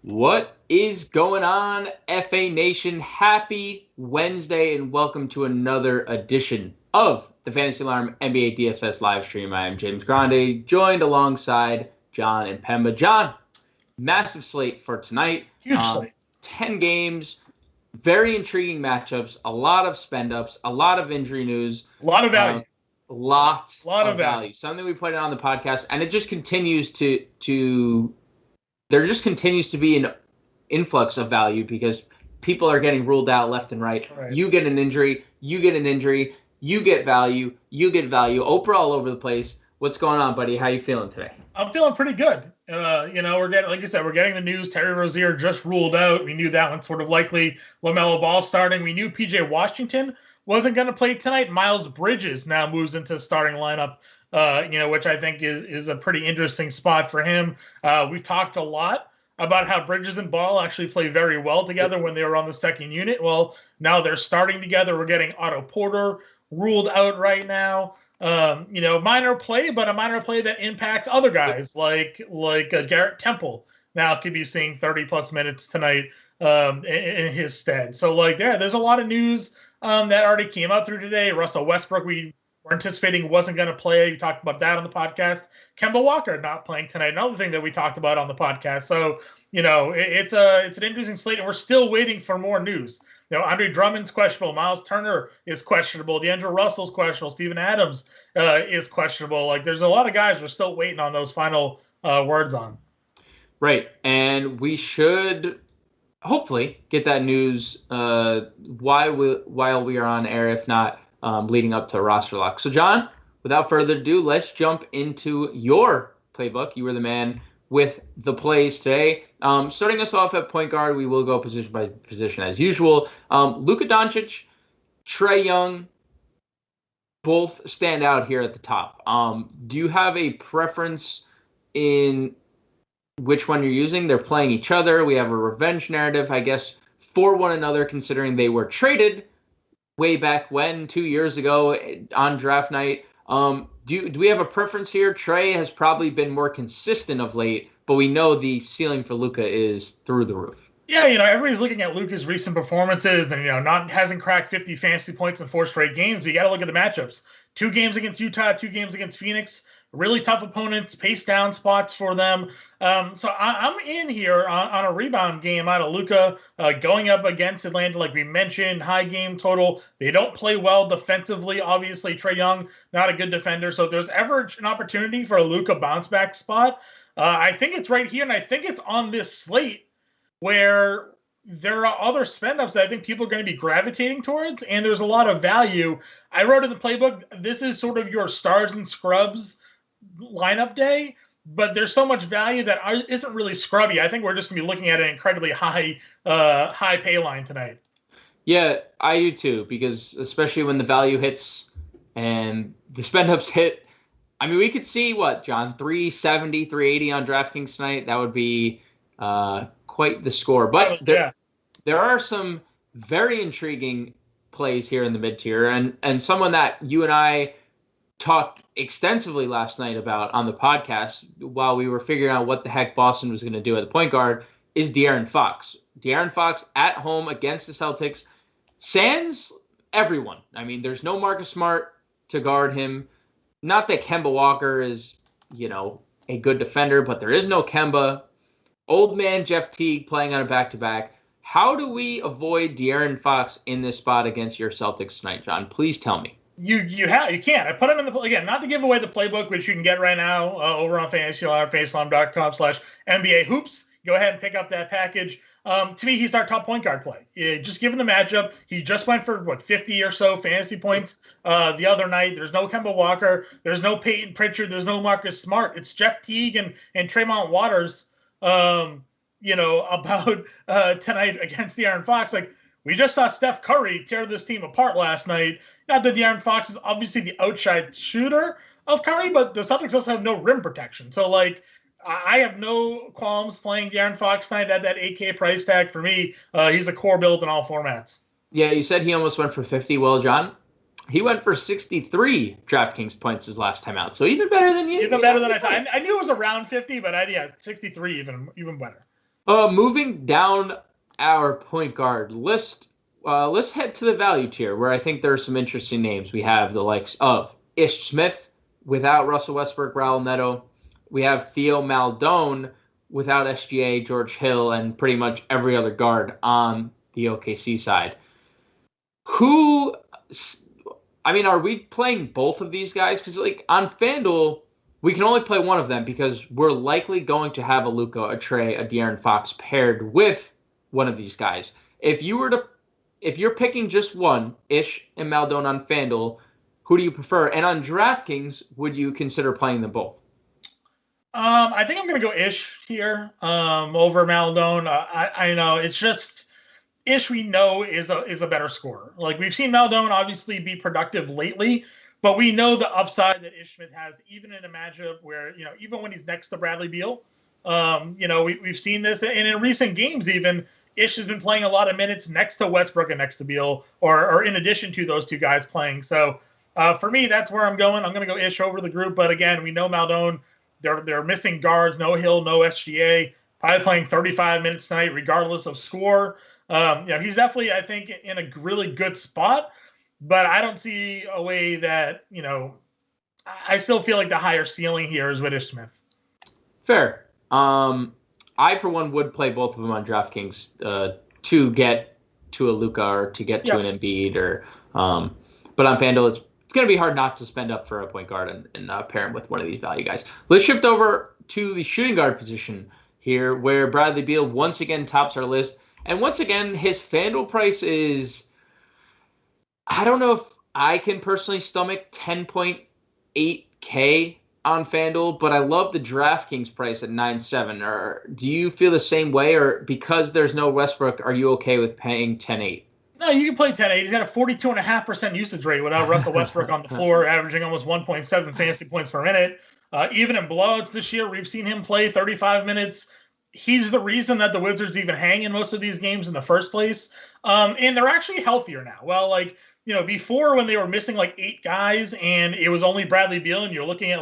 What is going on, FA Nation? Happy Wednesday and welcome to another edition of the Fantasy Alarm NBA DFS live stream. I am James Grande, joined alongside Jon Impemba. Jon, massive slate for tonight. Huge slate. 10 games, very intriguing matchups, a lot of spend-ups, a lot of injury news. A lot of value. A lot of value. Something we put on the podcast, and it just continues there just continues to be an influx of value because people are getting ruled out left and right. You get an injury, you get an injury, you get value, Oprah all over the place. What's going on, buddy? How you feeling today? I'm feeling pretty good. We're getting, like you said, we're getting the news. Terry Rozier just ruled out. We knew that one's sort of likely. LaMelo Ball starting. We knew PJ Washington wasn't going to play tonight. Miles Bridges now moves into starting lineup. Which I think is a pretty interesting spot for him. We've talked a lot about how Bridges and Ball actually play very well together when they were on the second unit. Well, now they're starting together. We're getting Otto Porter ruled out right now. Minor play, but a minor play that impacts other guys like Garrett Temple now could be seeing 30-plus minutes tonight in his stead. So, there's a lot of news that already came up through today. Russell Westbrook, we're anticipating wasn't going to play. We talked about that on the podcast. Kemba Walker not playing tonight. Another thing that we talked about on the podcast. So, it's an interesting slate, and we're still waiting for more news. Andre Drummond's questionable. Miles Turner is questionable. D'Angelo Russell's questionable. Steven Adams is questionable. There's a lot of guys we're still waiting on those final words on. Right, and we should hopefully get that news while we are on air, if not leading up to roster lock. So, Jon, without further ado, let's jump into your playbook. You were the man with the plays today. Starting us off at point guard, we will go position by position as usual. Luka Doncic, Trae Young, both stand out here at the top. Do you have a preference in which one you're using? They're playing each other. We have a revenge narrative, I guess, for one another, considering they were traded way back when, 2 years ago on draft night. Do we have a preference here? Trae has probably been more consistent of late, but we know the ceiling for Luka is through the roof. Yeah, everybody's looking at Luka's recent performances and, hasn't cracked 50 fantasy points in 4 straight games. We got to look at the matchups. 2 games against Utah, 2 games against Phoenix. Really tough opponents, pace down spots for them. So I'm in here on a rebound game out of Luka going up against Atlanta, like we mentioned, high game total. They don't play well defensively. Obviously, Trae Young, not a good defender. So if there's ever an opportunity for a Luka bounce back spot, I think it's right here, and I think it's on this slate where there are other spend-ups that I think people are going to be gravitating towards, and there's a lot of value. I wrote in the playbook, this is sort of your stars and scrubs lineup day, but there's so much value that isn't really scrubby. I think we're just going to be looking at an incredibly high pay line tonight. Yeah, I do too, because especially when the value hits and the spend-ups hit, I mean, we could see what, Jon, 370, 380 on DraftKings tonight. That would be quite the score. But there are some very intriguing plays here in the mid-tier, and someone that you and I talked extensively last night about on the podcast while we were figuring out what the heck Boston was going to do at the point guard is De'Aaron Fox. De'Aaron Fox at home against the Celtics. Sans everyone. I mean, there's no Marcus Smart to guard him. Not that Kemba Walker is, a good defender, but there is no Kemba. Old man Jeff Teague playing on a back-to-back. How do we avoid De'Aaron Fox in this spot against your Celtics tonight, Jon? Please tell me. You can. I put him in again, not to give away the playbook, which you can get right now over on fantasyalarm.com/NBA hoops. Go ahead and pick up that package. To me, he's our top point guard play. Just given the matchup, he just went for 50 or so fantasy points the other night. There's no Kemba Walker. There's no Peyton Pritchard. There's no Marcus Smart. It's Jeff Teague and Tremont Waters, about tonight against De'Aaron Fox. We just saw Steph Curry tear this team apart last night. Not that De'Aaron Fox is obviously the outside shooter of Curry, but the Celtics also have no rim protection. So, I have no qualms playing De'Aaron Fox tonight at that 8K price tag. For me, he's a core build in all formats. Yeah, you said he almost went for 50. Well, Jon, he went for 63 DraftKings points his last time out. So even better than you. Even better than I thought. I knew it was around 50, but 63 even better. Moving down our point guard list, let's head to the value tier where I think there are some interesting names. We have the likes of Ish Smith without Russell Westbrook, Raul Neto. We have Theo Maldone without SGA, George Hill, and pretty much every other guard on the OKC side. Who, I mean, are we playing both of these guys? Because like on FanDuel, we can only play one of them because we're likely going to have a Luka, a Trey, a De'Aaron Fox paired with one of these guys. If you're picking just one, Ish and Maldone on FanDuel, who do you prefer? And on DraftKings, would you consider playing them both? I think I'm going to go Ish here over Maldone. I know it's just Ish we know is a better scorer. Like we've seen Maldone obviously be productive lately, but we know the upside that Ish Smith has even in a matchup where, even when he's next to Bradley Beal, we've seen this. And in recent games even, Ish has been playing a lot of minutes next to Westbrook and next to Beal or in addition to those two guys playing. So for me, that's where I'm going. I'm going to go Ish over the group. But again, we know Maldone, they're missing guards, no Hill, no SGA, probably playing 35 minutes tonight, regardless of score. He's definitely, I think, in a really good spot, but I don't see a way that, I still feel like the higher ceiling here is with Ish Smith. Fair. I, for one, would play both of them on DraftKings to get to a Luka or to get to an Embiid. But on FanDuel, it's going to be hard not to spend up for a point guard and pair him with one of these value guys. Let's shift over to the shooting guard position here, where Bradley Beal once again tops our list. And once again, his FanDuel price is, I don't know if I can personally stomach 10.8K on FanDuel, but I love the DraftKings price at 9.7. Or do you feel the same way? Or because there's no Westbrook, are you okay with paying 10.8? No, you can play 10.8. He's got a 42.5% usage rate without Russell Westbrook on the floor, averaging almost 1.7 fantasy points per minute. Even in blowouts this year, we've seen him play 35 minutes. He's the reason that the Wizards even hang in most of these games in the first place. And they're actually healthier now. Well, before when they were missing 8 guys and it was only Bradley Beal and you're looking at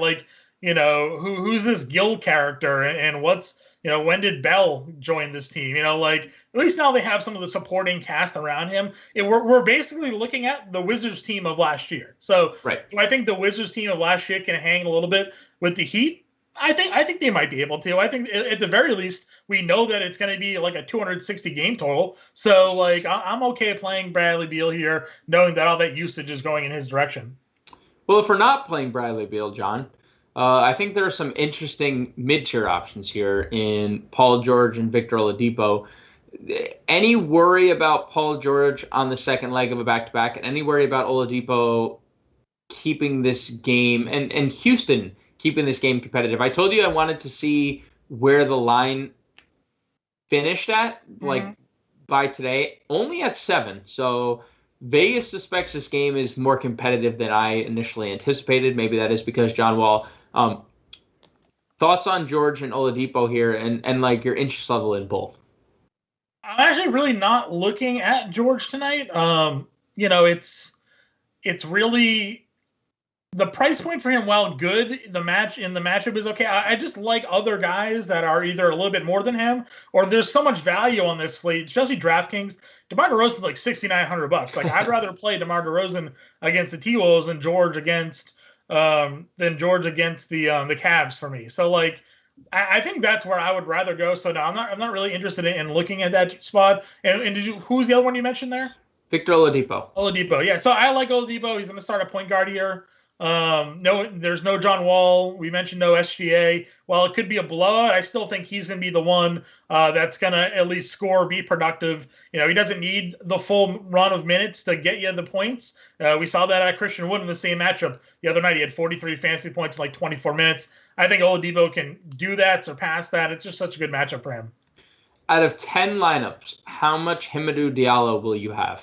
who's this Gill character and what's, when did Bell join this team? At least now they have some of the supporting cast around him. We're basically looking at the Wizards team of last year. So right. Do I think the Wizards team of last year can hang a little bit with the Heat? I think they might be able to. I think at the very least, we know that it's going to be a 260 game total. So I'm okay playing Bradley Beal here, knowing that all that usage is going in his direction. Well, if we're not playing Bradley Beal, John, I think there are some interesting mid-tier options here in Paul George and Victor Oladipo. Any worry about Paul George on the second leg of a back-to-back, and any worry about Oladipo keeping this game and Houston keeping this game competitive? I told you I wanted to see where the line finished at, by today, only at 7. So Vegas suspects this game is more competitive than I initially anticipated. Maybe that is because John Wall. Thoughts on George and Oladipo here and your interest level in both? I'm actually really not looking at George tonight. It's really the price point for him, while good, the matchup is okay. I just like other guys that are either a little bit more than him or there's so much value on this slate, especially DraftKings. DeMar DeRozan's $6,900. I'd rather play DeMar DeRozan against the T-Wolves than George against the Cavs for me. So I think that's where I would rather go. So no, I'm not really interested in looking at that spot. And who's the other one you mentioned there? Victor Oladipo. Oladipo, yeah. So I like Oladipo. He's going to start a point guard here. No, there's no John Wall. We mentioned no SGA. While it could be a blowout, I still think he's going to be the one that's going to at least score, be productive. He doesn't need the full run of minutes to get you the points. We saw that at Christian Wood in the same matchup the other night. He had 43 fantasy points in 24 minutes. I think Oladipo can do that, surpass that. It's just such a good matchup for him. Out of 10 lineups, how much Hamidou Diallo will you have?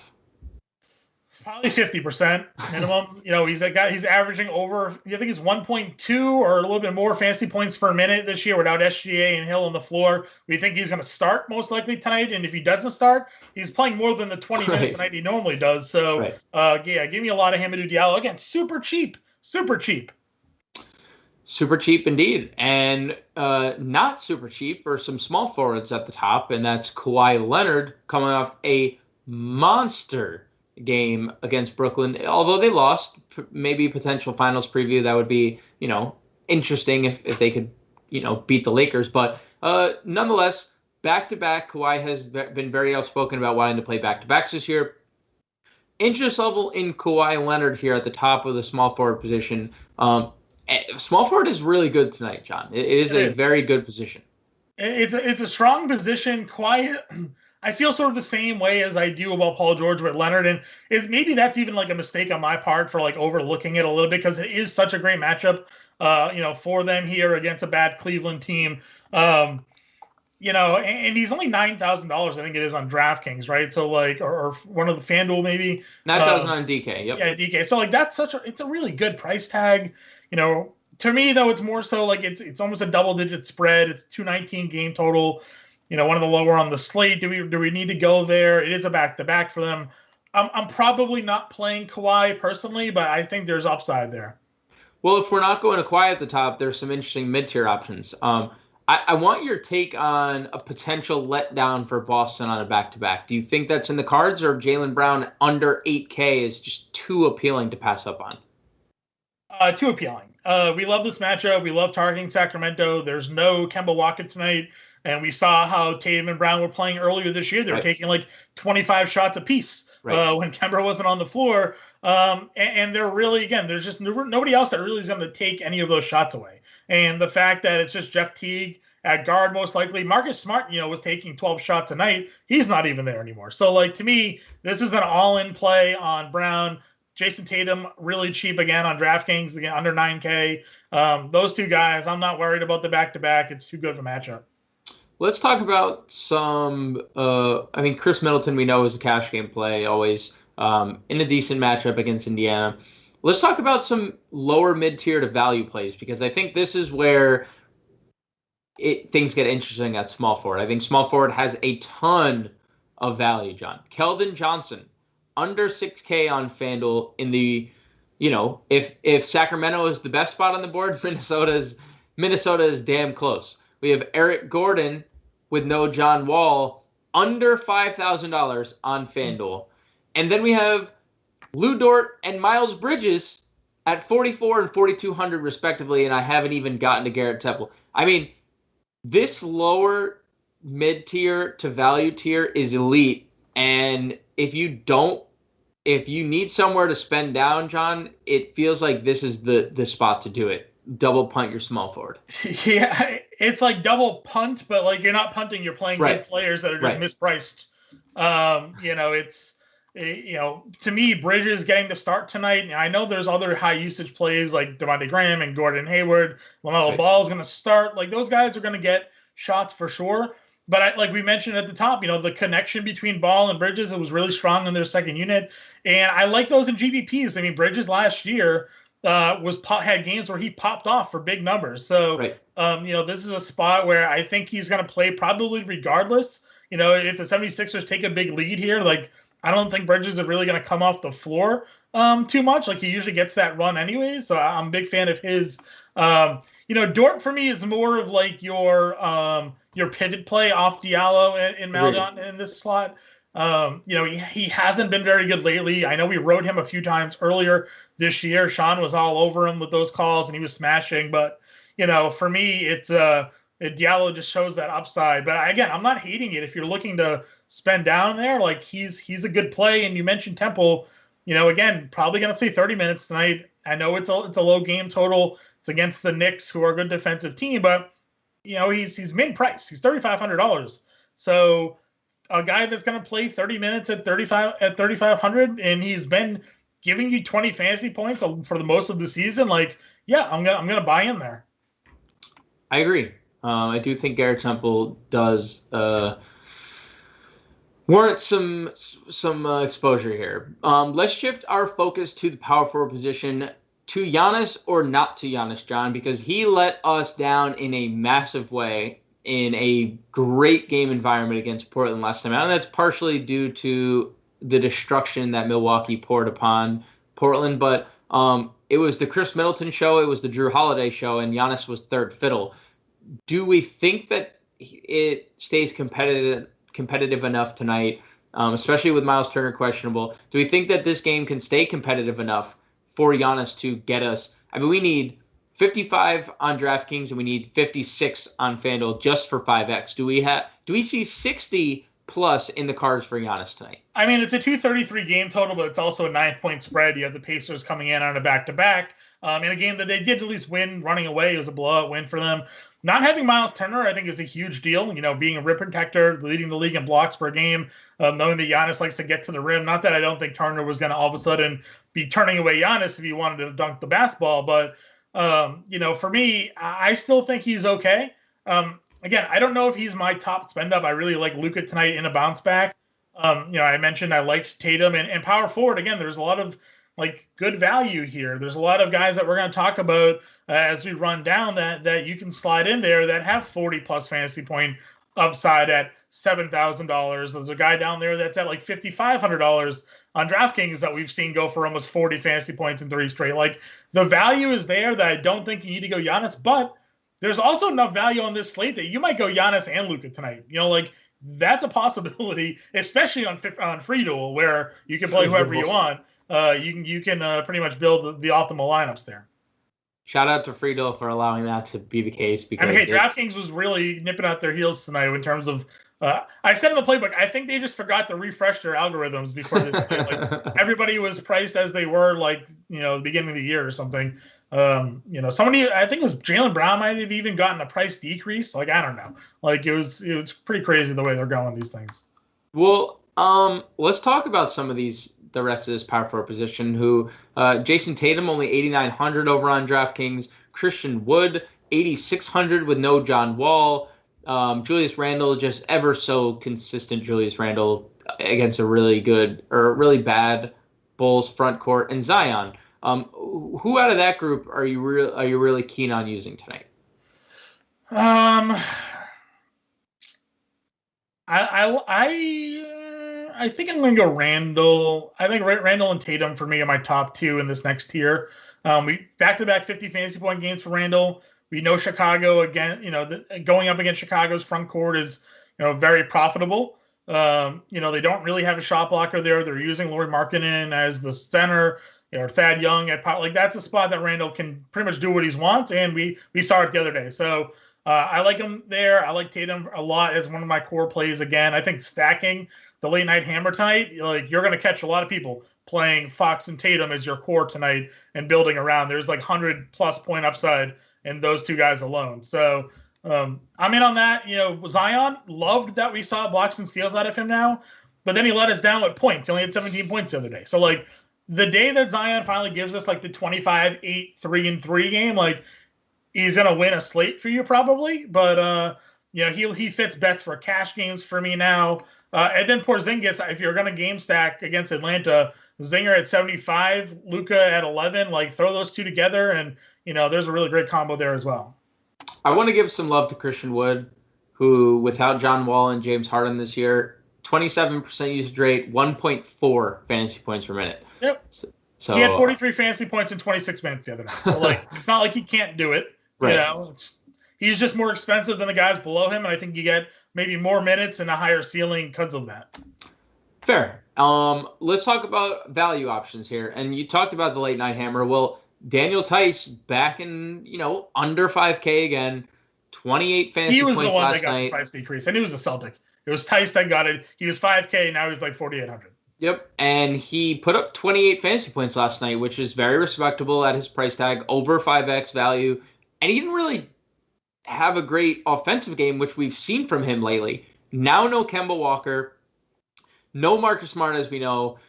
Probably 50% minimum. He's averaging over, I think he's 1.2 or a little bit more fantasy points per minute this year without SGA and Hill on the floor. We think he's going to start most likely tonight. And if he doesn't start, he's playing more than the 20 minutes a night he normally does. So, give me a lot of Hamidou Diallo. Again, super cheap. Super cheap indeed. And not super cheap are some small forwards at the top, and that's Kawhi Leonard coming off a monster game against Brooklyn. Although they lost, maybe potential finals preview, that would be, interesting if they could, beat the Lakers. But nonetheless, back-to-back, Kawhi has been very outspoken about wanting to play back-to-backs this year. Interest level in Kawhi Leonard here at the top of the small forward position. Small forward is really good tonight, John. It is a very good position. It's a strong position. Quiet. I feel sort of the same way as I do about Paul George with Leonard, and maybe that's even like a mistake on my part for like overlooking it a little bit because it is such a great matchup, for them here against a bad Cleveland team. And he's only $9,000, I think it is, on DraftKings, right? So like, or one of the FanDuel maybe. 9,000 on DK. Yep. Yeah, DK. So like it's a really good price tag. To me though, it's more so like it's almost a double-digit spread. It's 219 game total. One of the lower on the slate. Do we need to go there? It is a back-to-back for them. I'm probably not playing Kawhi personally, but I think there's upside there. Well, if we're not going to Kawhi at the top, there's some interesting mid-tier options. I want your take on a potential letdown for Boston on a back-to-back. Do you think that's in the cards, or Jaylen Brown under 8K is just too appealing to pass up on? Too appealing. We love this matchup. We love targeting Sacramento. There's no Kemba Walker tonight. And we saw how Tatum and Brown were playing earlier this year. They were taking like 25 shots apiece when Kemba wasn't on the floor. And they're really, again, there's just nobody else that really is going to take any of those shots away. And the fact that it's just Jeff Teague at guard, most likely. Marcus Smart, was taking 12 shots a night. He's not even there anymore. So, like, to me, this is an all-in play on Brown. Jason Tatum, really cheap again on DraftKings, again, under 9K. Those two guys, I'm not worried about the back-to-back. It's too good of a matchup. Let's talk about some, Chris Middleton, we know, is a cash game play, always in a decent matchup against Indiana. Let's talk about some lower mid-tier to value plays, because I think this is where things get interesting at small forward. I think small forward has a ton of value, John. Keldon Johnson, under 6K on FanDuel in the, if Sacramento is the best spot on the board, Minnesota is damn close. We have Eric Gordon with no John Wall, under $5,000 on FanDuel. And then we have Lou Dort and Miles Bridges at 4,400 and 4,200 respectively, and I haven't even gotten to Garrett Temple. I mean, this lower mid-tier to value tier is elite, and if you need somewhere to spend down, John, it feels like this is the spot to do it. Double punt your small forward. Yeah, it's like double punt, but like you're not punting, you're playing good players that are just mispriced. To me, Bridges getting to start tonight. I know there's other high usage plays like Devontae Graham and Gordon Hayward. LaMelo Ball is going to start. Like, those guys are going to get shots for sure. But like we mentioned at the top, the connection between Ball and Bridges, it was really strong in their second unit. And I like those in GPPs. I mean, Bridges last year had games where he popped off for big numbers. So, this is a spot where I think he's going to play probably regardless. If the 76ers take a big lead here, like, I don't think Bridges is really going to come off the floor too much. Like, he usually gets that run anyway. So I'm a big fan of his. Dort for me is more of like your pivot play off Diallo and Maldon in this slot. He hasn't been very good lately. I know we rode him a few times earlier this year. Sean was all over him with those calls and he was smashing. But, for me, it's Diallo just shows that upside. But again, I'm not hating it. If you're looking to spend down there, like, he's a good play. And you mentioned Temple, again, probably going to see 30 minutes tonight. I know it's a low game total. It's against the Knicks, who are a good defensive team, but he's mid-price. He's $3,500. So a guy that's going to play 30 minutes at 3,500, and he's been giving you 20 fantasy points for the most of the season. Like, yeah, I'm gonna buy in there. I agree. I do think Garrett Temple does warrant some exposure here. Let's shift our focus to the power forward position. To Giannis or not to Giannis, John, because he let us down in a massive way in a great game environment against Portland last time out. And that's partially due to the destruction that Milwaukee poured upon Portland. But It was the Chris Middleton show, it was the Drew Holiday show, and Giannis was third fiddle. Do we think that it stays competitive enough tonight, especially with Miles Turner questionable? Do we think that this game can stay competitive enough for Giannis to get us? I mean, we need 55 on DraftKings and we need 56 on FanDuel just for 5x. Do we see 60 plus in the cards for Giannis tonight? I mean, it's a 233 game total, but it's also a 9-point spread. You have the Pacers coming in on a back-to-back in a game that they did at least win running away. It was a blowout win for them. Not having Miles Turner, I think, is a huge deal. Being a rim protector, leading the league in blocks per game, knowing that Giannis likes to get to the rim. Not that I don't think Turner was going to all of a sudden be turning away Giannis if he wanted to dunk the basketball, but for me, I still think he's okay. Again, I don't know if he's my top spend up. I really like Luka tonight in a bounce back. I mentioned I liked Tatum and power forward. Again, there's a lot of good value here. There's a lot of guys that we're going to talk about as we run down that you can slide in there that have 40 plus fantasy point upside at $7,000. There's a guy down there that's at like $5,500 on DraftKings that we've seen go for almost 40 fantasy points in 3 straight. The value is there that I don't think you need to go Giannis, but there's also enough value on this slate that you might go Giannis and Luka tonight. That's a possibility, especially on free duel where you can play whoever you want. You can pretty much build the optimal lineups there. Shout out to FreeDuel for allowing that to be the case. Because DraftKings was really nipping out their heels tonight in terms of. I said in the playbook, I think they just forgot to refresh their algorithms before this. Everybody was priced as they were, the beginning of the year or something. Somebody, I think it was Jaylen Brown, might have even gotten a price decrease. I don't know. It was pretty crazy the way they're going these things. Well, let's talk about some of the rest of this power forward position. Who Jason Tatum only 8,900 over on DraftKings. Christian Wood 8,600 with no John Wall. Julius Randle, just ever so consistent Julius Randle against a really good or really bad Bulls front court, and Zion. Who out of that group are you really keen on using tonight? I think I'm going to go Randle. I think Randle and Tatum for me are my top 2 in this next tier. We back-to-back 50 fantasy point games for Randle. We know Chicago again. Going up against Chicago's front court is very profitable. They don't really have a shot blocker there. They're using Lauri Markkanen as the center. Thad Young at that's a spot that Randle can pretty much do what he wants, and we saw it the other day. So I like him there. I like Tatum a lot as one of my core plays again. I think stacking the late night hammer tonight, you're going to catch a lot of people playing Fox and Tatum as your core tonight and building around. There's 100+ point upside in those 2 guys alone. So I'm in on that. Zion, loved that we saw blocks and steals out of him now, but then he let us down with points. He only had 17 points the other day. So the day that Zion finally gives us the 25, 8, 3 and 3 game, he's gonna win a slate for you probably. But he fits best for cash games for me now. And then Porzingis, if you're gonna game stack against Atlanta, Zinger at 75, Luka at 11, throw those 2 together, and there's a really great combo there as well. I want to give some love to Christian Wood, who without John Wall and James Harden this year, 27% usage rate, 1.4 fantasy points per minute. Yep. So he had 43 fantasy points in 26 minutes the other night. So it's not like he can't do it. Right. He's just more expensive than the guys below him, and I think you get maybe more minutes and a higher ceiling because of that. Fair. Let's talk about value options here. And you talked about the late night hammer. Well, Daniel Tice back in, under 5K again, 28 fantasy points last night. He was the one that got the price decrease. I knew it was a Celtic. It was Tice that got it. He was 5K. Now he's 4,800. Yep. And he put up 28 fantasy points last night, which is very respectable at his price tag, over 5X value. And he didn't really have a great offensive game, which we've seen from him lately. Now no Kemba Walker, no Marcus Smart, as we know.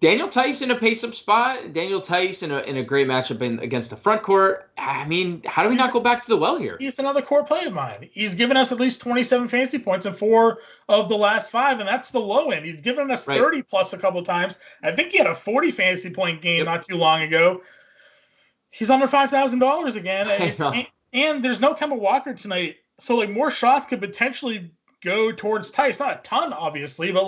Daniel Tice in a pace-up spot. Daniel Tice in a great matchup against the front court. I mean, how do we not go back to the well here? He's another core play of mine. He's given us at least 27 fantasy points in 4 of the last 5, and that's the low end. He's given us 30 plus a couple times. I think he had a 40 fantasy point game not too long ago. He's under $5,000 again. And there's no Kemba Walker tonight. So, more shots could potentially go towards Tice. Not a ton, obviously, but,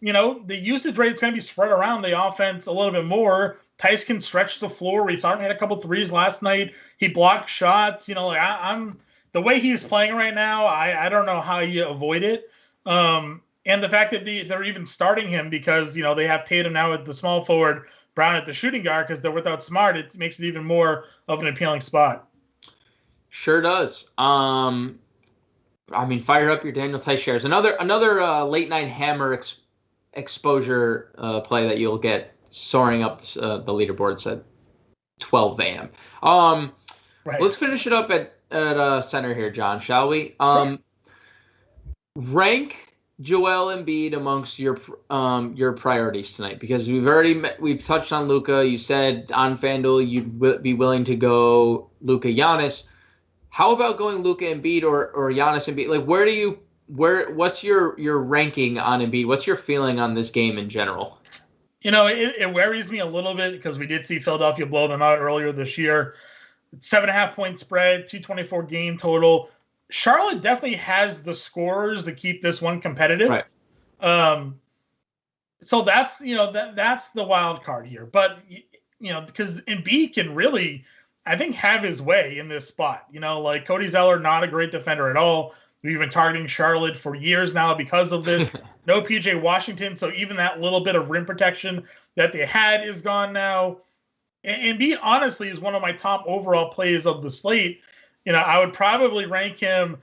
the usage rate's going to be spread around the offense a little bit more. Tice can stretch the floor. We saw him hit a couple threes last night. He blocked shots. You know, like I'm the way he's playing right now. I don't know how you avoid it. And the fact that they're even starting him because you know they have Tatum now at the small forward, Brown at the shooting guard because they're without Smart. It makes it even more of an appealing spot. Sure does. I mean, fire up your Daniel Tice shares. Another late night hammer exposure play that you'll get soaring up the leaderboards at 12 a.m. Right. Let's finish it up at center here, John, shall we? Sure. Rank Joel Embiid amongst your priorities tonight because we've touched on Luka. You said on FanDuel you'd be willing to go Luka Giannis. How about going Luka Embiid or Giannis Embiid? Like, what's your ranking on Embiid? What's your feeling on this game in general? You know, it worries me a little bit because we did see Philadelphia blow them out earlier this year. 7.5 point spread, 224 game total. Charlotte definitely has the scorers to keep this one competitive. Right. So that's the wild card here. But you know, because Embiid can really, I think, have his way in this spot. You know, like Cody Zeller, not a great defender at all. We've been targeting Charlotte for years now because of this. No PJ Washington, so even that little bit of rim protection that they had is gone now. And Embiid, honestly, is one of my top overall plays of the slate. You know, I would probably rank him.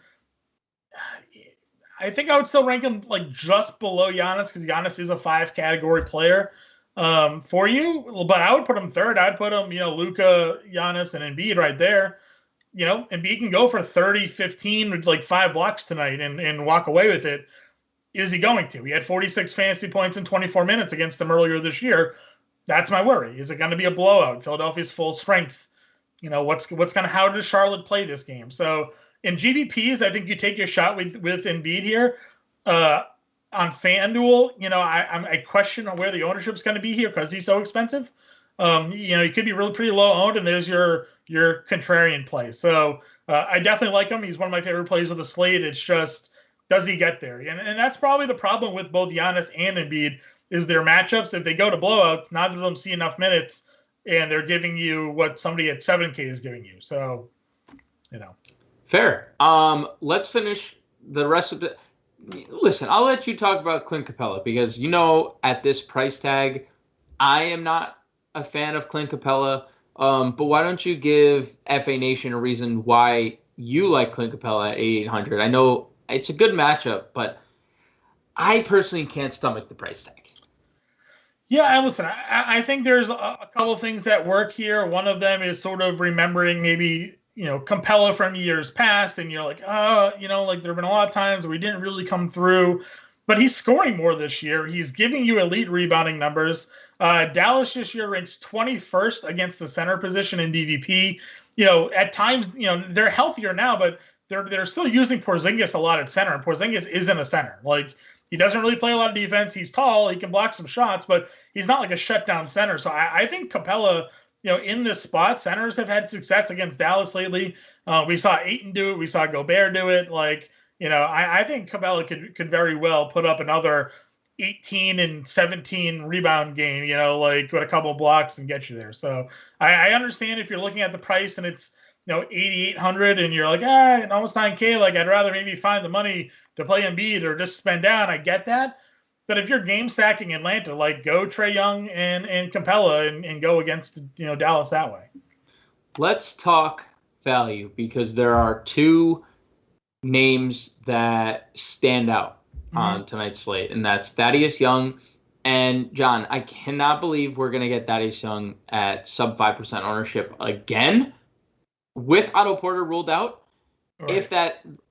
I think I would still rank him like just below Giannis because Giannis is a 5-category player for you. But I would put him third. I'd put him, Luka, Giannis, and Embiid right there. You know, Embiid can go for 30, 15 with like 5 blocks tonight and walk away with it. Is he going to? He had 46 fantasy points in 24 minutes against them earlier this year. That's my worry. Is it going to be a blowout? Philadelphia's full strength. You know, how does Charlotte play this game? So in GDPs, I think you take your shot with Embiid here. On FanDuel, you know, I question where the ownership is going to be here because he's so expensive. You know, he could be really pretty low owned, and there's your contrarian play. So I definitely like him. He's one of my favorite plays of the slate. It's just, does he get there? And that's probably the problem with both Giannis and Embiid is their matchups. If they go to blowouts, neither of them see enough minutes, and they're giving you what somebody at 7K is giving you. So, you know. Fair. Let's finish the rest of the. Listen, I'll let you talk about Clint Capela because, you know, at this price tag, I am not a fan of Clint Capela. But why don't you give FA Nation a reason why you like Clint Capela at 8,800? I know it's a good matchup, but I personally can't stomach the price tag. Yeah, and listen, I think there's a couple of things that work here. One of them is sort of remembering maybe, you know, Capela from years past, and you're like, you know, like there have been a lot of times where he didn't really come through, but he's scoring more this year. He's giving you elite rebounding numbers. Dallas this year ranks 21st against the center position in DVP. You know, at times, you know, they're healthier now, but they're still using Porzingis a lot at center. And Porzingis isn't a center. Like, he doesn't really play a lot of defense. He's tall. He can block some shots, but he's not like a shutdown center. So I think Capela, you know, in this spot, centers have had success against Dallas lately. We saw Ayton do it. We saw Gobert do it. Like, you know, I think Capela could very well put up another 18 and 17 rebound game, you know, like with a couple of blocks and get you there. So I understand if you're looking at the price and it's, you know, 8,800 and you're like, almost 9K, like I'd rather maybe find the money to play Embiid or just spend down. I get that. But if you're game stacking Atlanta, like go Trae Young and Capela and go against, you know, Dallas that way. Let's talk value because there are two names that stand out on tonight's slate, and that's Thaddeus Young and John. I cannot believe we're going to get Thaddeus Young at sub 5% ownership again with Otto Porter ruled out. Right.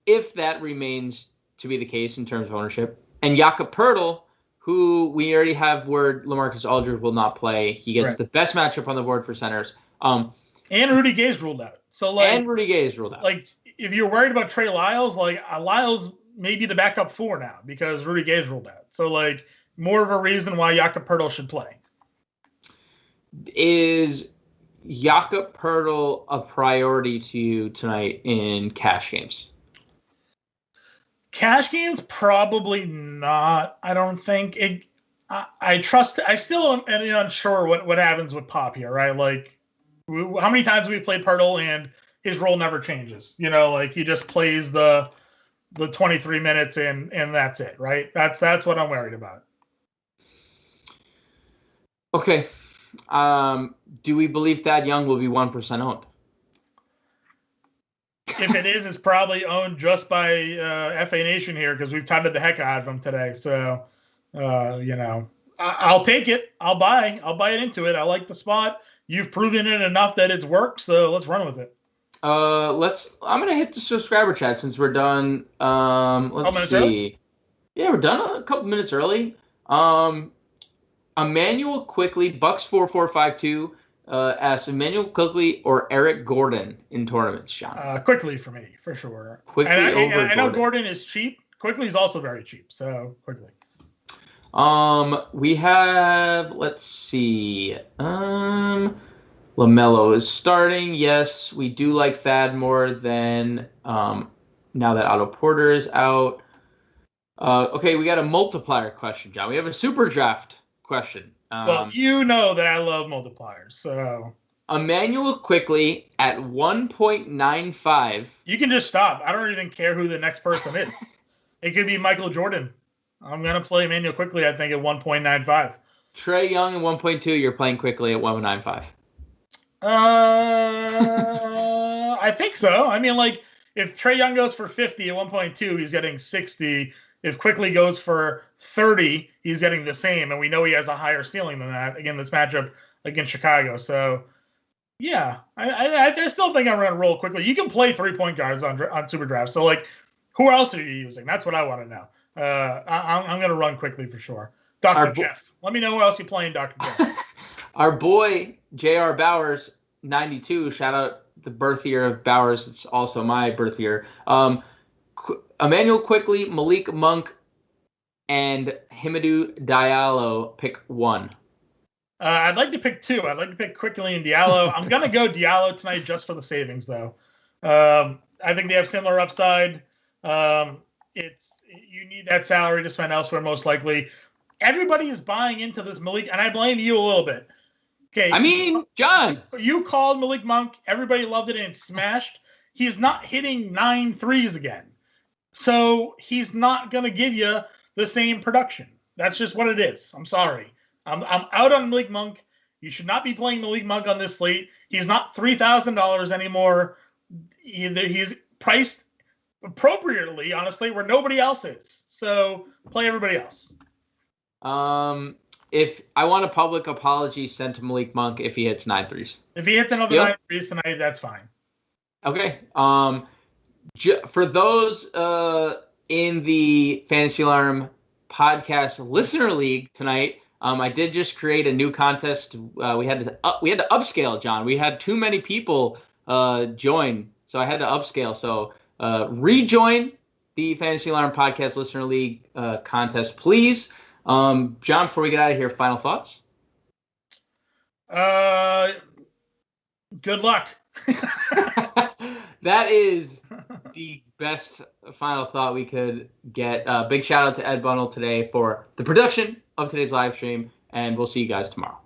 If that remains to be the case in terms of ownership, and Jakob Poeltl, who we already have word LaMarcus Aldridge will not play. He gets the best matchup on the board for centers. And Rudy Gay's ruled out. So Rudy Gay is ruled out. Like, if you're worried about Trey Lyles, like Lyles may be the backup 4 now because Rudy Gay's ruled out. So like more of a reason why Jakob Poeltl should play. Is Jakob Poeltl a priority to you tonight in cash games? Cash games, probably not. I don't think it. I trust. I still am unsure what happens with Pop here, right? Like, how many times have we played Pirtle and his role never changes? Like he just plays the 23 minutes and that's it, right? That's what I'm worried about. Okay. Do we believe Thad Young will be 1% owned? If it is, it's probably owned just by FA Nation here because we've touted the heck out of him today. So, I'll take it. I'll buy it into it. I like the spot. You've proven it enough that it's worked. So let's run with it. I'm gonna hit the subscriber chat since we're done. Let's see. Early? Yeah, we're done a couple minutes early. Emmanuel Quickly, Bucks 4452, asks Emmanuel Quickly or Eric Gordon in tournaments, John? Quickly for me, for sure. Quickly over Gordon. I know Gordon is cheap. Quickly is also very cheap, so Quickly. We have, let's see. LaMelo is starting. Yes, we do like Thad more than now that Otto Porter is out. Okay, we got a multiplier question, John. We have a super draft question. Well, you know that I love multipliers, so. Emmanuel Quickly at 1.95. You can just stop. I don't even care who the next person is. It could be Michael Jordan. I'm going to play Emmanuel Quickly, I think, at 1.95. Trae Young at 1.2. You're playing Quickly at 1.95. I think so. I mean, like, if Trae Young goes for 50 at 1.2, he's getting 60. If Quickly goes for 30, he's getting the same, and we know he has a higher ceiling than that. Again, this matchup against Chicago. So, yeah, I still think I'm going to roll Quickly. You can play 3-point guards on Super Draft. So, like, who else are you using? That's what I want to know. I'm going to run Quickly for sure. Dr. Jeff. Let me know who else you're playing, Dr. Jeff. Our boy, J.R. Bowers, 92. Shout out the birth year of Bowers. It's also my birth year. Emmanuel Quickly, Malik Monk, and Hamidou Diallo pick one. I'd like to pick two. I'd like to pick Quickly and Diallo. I'm going to go Diallo tonight just for the savings, though. I think they have similar upside. You need that salary to spend elsewhere, most likely. Everybody is buying into this Malik, and I blame you a little bit. Okay. I mean, John. You called Malik Monk. Everybody loved it and it smashed. He's not hitting 9 threes again. So he's not going to give you the same production. That's just what it is. I'm sorry. I'm out on Malik Monk. You should not be playing Malik Monk on this slate. He's not $3,000 anymore. He's priced appropriately, honestly, where nobody else is. So play everybody else. If I want a public apology sent to Malik Monk if he hits 9 threes. If he hits another 9 threes tonight, that's fine. Okay. For those in the Fantasy Alarm podcast listener league tonight, I did just create a new contest. We had to upscale, John. We had too many people join, so I had to upscale. So rejoin the Fantasy Alarm podcast listener league contest, please. John, before we get out of here, final thoughts? Good luck. That is the best final thought we could get. Big shout out to Ed Bundle today for the production of today's live stream, and we'll see you guys tomorrow.